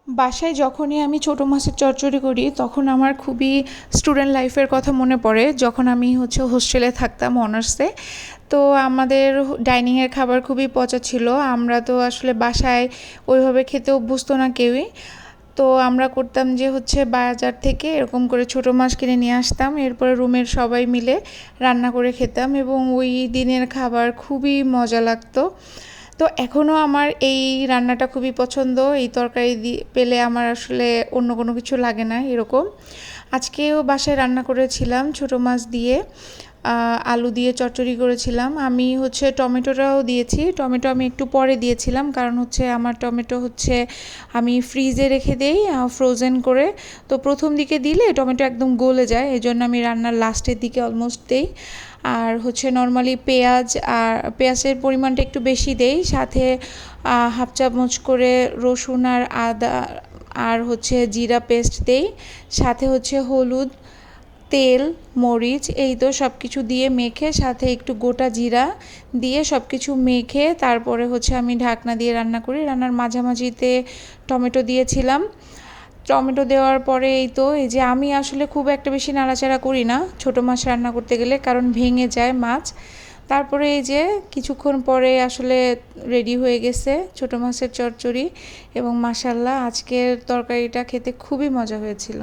বাসায় যখনই আমি ছোটো মাছের চচ্চড়ি করি তখন আমার খুবই স্টুডেন্ট লাইফের কথা মনে পড়ে, যখন আমি হোস্টেলে থাকতাম অনার্সে। তো আমাদের ডাইনিংয়ের খাবার খুবই পচা ছিল। আমরা তো আসলে বাসায় ওইভাবে খেতে অভ্যস্ত না কেউই। তো আমরা করতাম যে বাজার থেকে এরকম করে ছোটো মাছ কিনে নিয়ে আসতাম, এরপরে রুমের সবাই মিলে রান্না করে খেতাম এবং ওই দিনের খাবার খুবই মজা লাগতো। তো এখনও আমার এই রান্নাটা খুবই পছন্দ। এই তরকারি পেলে আমার আসলে অন্য কোনো কিছু লাগে না এরকম। আজকেও বাসায় রান্না করেছিলাম ছোটো মাছ দিয়ে, আলু দিয়ে চচ্চড়ি করেছিলাম। আমি টমেটোটাও দিয়েছি, টমেটো আমি একটু পরে দিয়েছিলাম কারণ আমার টমেটো আমি ফ্রিজে রেখে দেই ফ্রোজেন করে। তো প্রথম দিকে দিলে টমেটো একদম গলে যায়, এই জন্য আমি রান্নার লাস্টের দিকে অলমোস্ট দেই। আর নর্মালি পেঁয়াজ আর পেঁয়াজের পরিমাণটা একটু বেশি দেই, সাথে হাফ চামচ করে রসুন আর আদা আর জিরা পেস্ট দেই, সাথে হলুদ, তেল, মরিচ, এই তো সব কিছু দিয়ে মেখে সাথে একটু গোটা জিরা দিয়ে সব কিছু মেখে তারপরে আমি ঢাকনা দিয়ে রান্না করি। রান্নার মাঝামাঝিতে টমেটো দিয়েছিলাম। টমেটো দেওয়ার পরে এই যে আমি আসলে খুব একটা বেশি নাড়াচাড়া করি না ছোটো মাছ রান্না করতে গেলে, কারণ ভেঙে যায় মাছ। তারপরে এই যে কিছুক্ষণ পরে আসলে রেডি হয়ে গেছে ছোটো মাছের চচ্চড়ি, এবং মাশাআল্লাহ আজকের তরকারিটা খেতে খুবই মজা হয়েছিল।